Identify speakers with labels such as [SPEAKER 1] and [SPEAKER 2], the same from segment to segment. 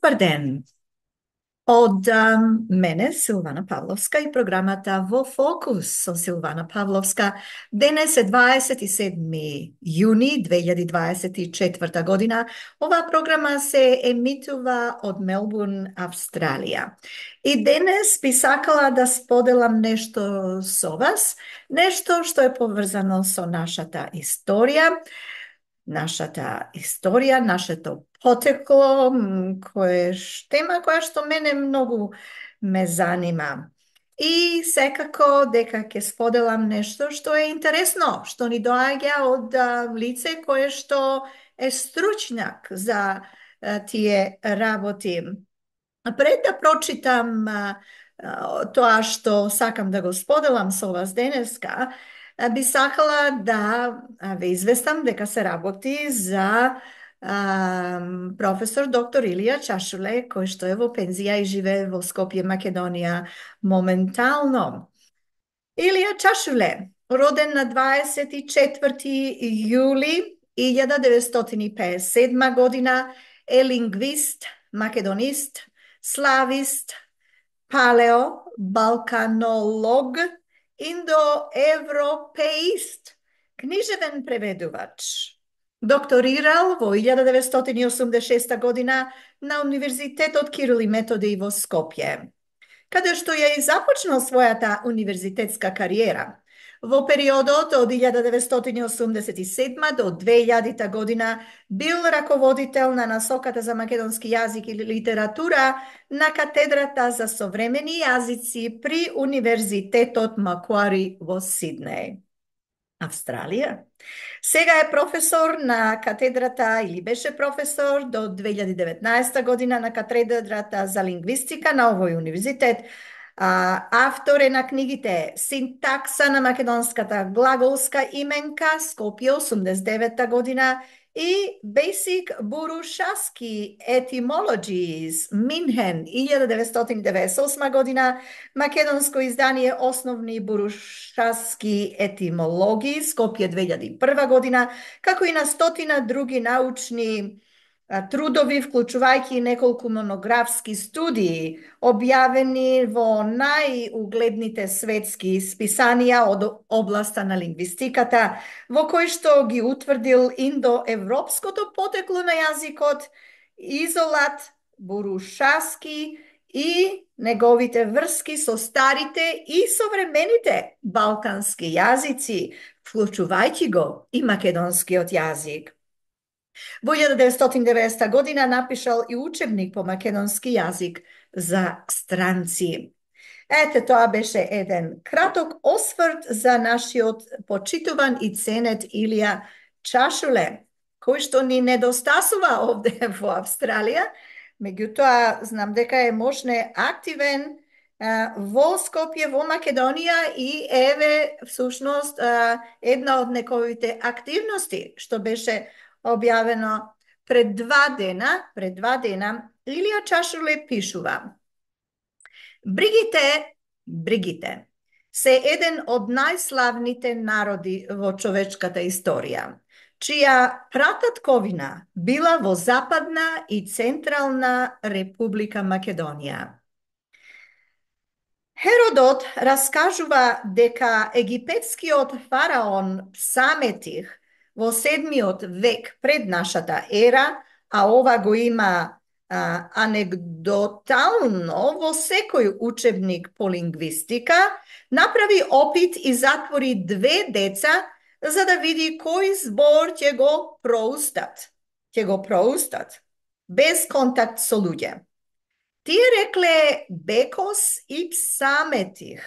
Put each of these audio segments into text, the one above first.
[SPEAKER 1] Dobar ден. Od mene, Silvana Pavlovska i programata Vo Fokus со Silvana Pavlovska. Danes je 27. juni 2024. godina. Ova programa se emituva od Melbourne, Avstralija. I danes bi sakala da spodelam nešto so vas, nešto što je povezano so naša ta istorija, naše to poteklo, koje je tema koja što mene mnogo me zanima. I sekako deka ke spodelam nešto što je interesno, što ni doaga od lice koje što je stručnjak za tije raboti. Pred da pročitam to što sakam da go spodelam so vas deneska, bi sakala da ve izvestam deka se raboti za profesor dr. Ilija Čašule, koji što je vo penzija i žive vo Skopje, Makedonija momentalno. Ilija Čašule, roden na 24. juli 1957. godina, je lingvist, makedonist, slavist, paleo, balkanolog, indoevropeist, književen prevedovač. Doktoriral vo 1986. godina na Univerzitet od Kiril i Metodij vo Skopje. Kada što je i započnuo svoja ta univerzitetska karijera, vo periodu od 1987. do 2000. godina bil rakovoditelj na nasokata za makedonski jazik i literatura na katedrata za sovremeni jazici pri Univerzitetot Macquarie vo Sidney, Австралија. Сега е професор на катедрата или беше професор до 2019 година на катедрата за лингвистика на овој универзитет. Автор е на книгите Синтакса на македонската глаголска именка, Скопје 89 година, и Basic Burushaski Etymologies, Minhen 1998 година, македонско издание Основни бурушаски етимологии, Скопје 2001 година, како и на стотина други научни трудови, вклучувајќи неколку монографски студии, објавени во најугледните светски списанија од областа на лингвистиката, во кој што ги утврдил индоевропското потекло на јазикот, изолат бурушаски и неговите врски со старите и современите балкански јазици, вклучувајќи го и македонскиот јазик. Во 1990 година напишал и учебник по македонски јазик за странци. Ете, тоа беше еден краток осврт за нашиот почитуван и ценет Илија Чашуле, кој што ни недостасува овде во Австралија, меѓутоа знам дека е можне активен во Скопје, во Македонија, и еве всушност една од неговите активности што беше објавено пред два дена, Илија Чашуле пишува: Бригите се еден од најславните народи во човечката историја, чија прататковина била во Западна и Централна Република Македонија. Херодот раскажува дека египетскиот фараон Псаметих во 7. век пред нашата ера, а ова го има анекдотално во секој учебник по лингвистика, направи опит и затвори 2 деца за да види кој збор ќе го проустат, без контакт со луѓе. Тие рекле Бекос и Псаметих.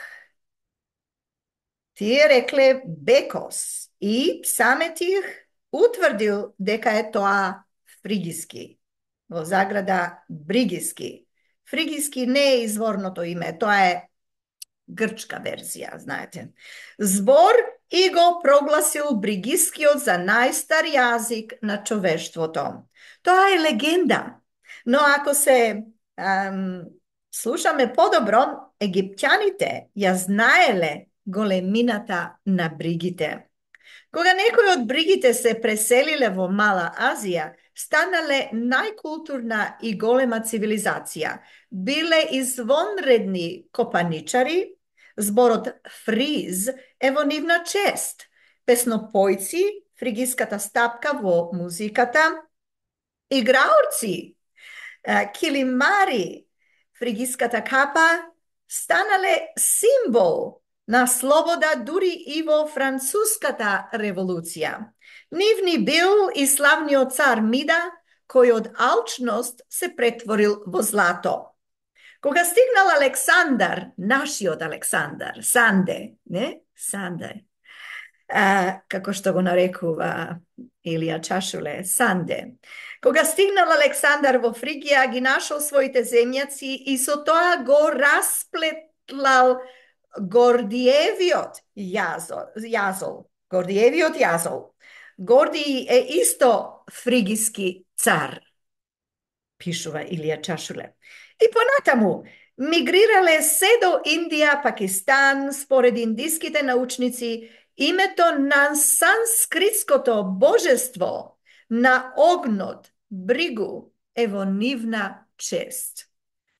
[SPEAKER 1] И Псаметих утврдил дека е тоа фригиски, во заграда бригиски. Фригиски не е изворното име, тоа е грчка верзија, знаете. Збор и го прогласил бригискиот за најстар јазик на човештвото. Тоа е легенда, но ако се слушаме подобро, египтјаните ја знаеле големината на бригите. Кога некои од бригите се преселиле во Мала Азија, станале најкултурна и голема цивилизација. Биле извонредни копаничари, зборот фриз е во нивна чест. Песнопојци, фригиската стапка во музиката, играорци, килимари, фригиската капа, станале символ на слобода дури и во француската револуција. Нивни бил и славниот цар Мида, кој од алчност се претворил во злато. Кога стигнал Александар, нашиот Александар, Санде, не? Санде, како што го нарекува Илија Чашуле, Санде. Кога стигнал Александар во Фригија, ги нашол своите земјаци и со тоа го расплетлал Гордиевиот јазол. Гордиевиот јазол. Гордиј е исто фригиски цар, пишува Илија Чашуле. И понатаму, мигрирале се до Индија, Пакистан, според индиските научници, името на санскритското божество, на огнот, бригу, е во нивна чест.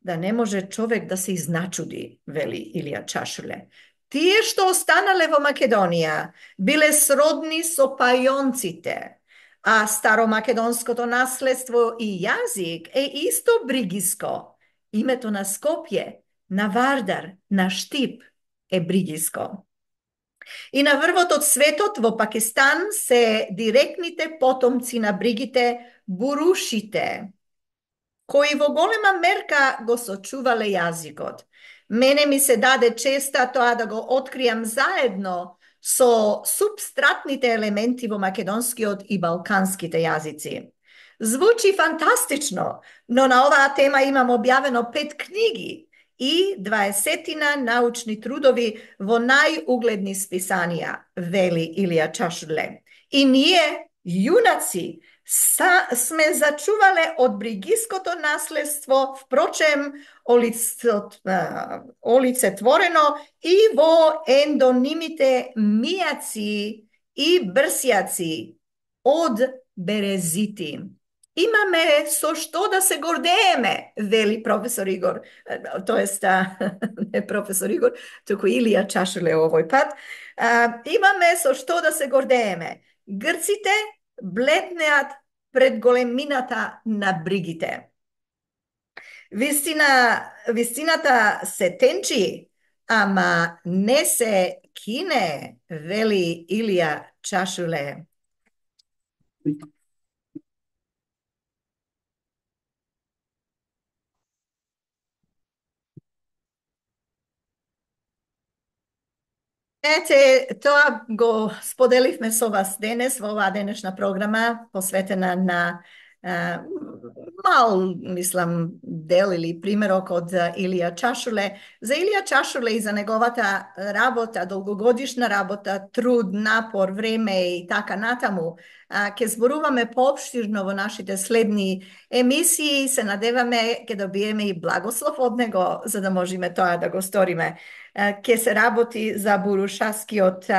[SPEAKER 1] Да не може човек да се изначуди, вели Илија Чашуле. Тие што останале во Македонија биле сродни со пајонците, а старомакедонското наследство и јазик е исто бригиско. Името на Скопје, на Вардар, на Штип е бригиско. И на врвот од светот во Пакистан се директните потомци на бригите бурушите, кои во голема мерка го сочувале јазикот. Мене ми се даде честа тоа да го откријам заедно со субстратните елементи во македонскиот и балканските јазици. Звучи фантастично, но на оваа тема имам објавено 5 книги и 20 научни трудови во најугледни списанија, вели Илија Чашуле. И ние, јунаци, сме зачувале од бригиското наследство, впрочем, олицетворено и во ендонимите мијаци и брсјаци од березити. Имаме со што да се гордееме, вели професор Игор, тоест не професор Игор, туку Илија Чашуле овој пат. Имаме со што да се гордееме. Грците бледнеат пред големината на бригите. Вистината се тенчи, ама не се кине, вели Илија Чашуле. Ете, тоа го споделивме со вас денес во оваа денешна програма, посветена на мал, мислам, дел или примерок од Илија Чашуле. За Илија Чашуле и за неговата работа, долгогодишна работа, труд, напор, време и така натаму, ќе зборуваме поопштирно во нашите следни емисии и се надеваме ќе добиеме и благослов од него, за да можеме тоа да го сториме. Ќе се работи за бурушаскиот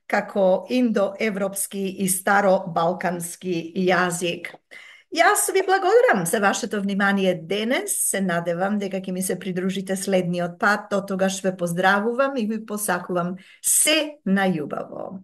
[SPEAKER 1] како индоевропски и старобалкански јазик. Јас ви благодарам за вашето внимание денес. Се надевам дека ќе ми се придружите следниот пат. До тогаш ве поздравувам и ви посакувам се најубаво.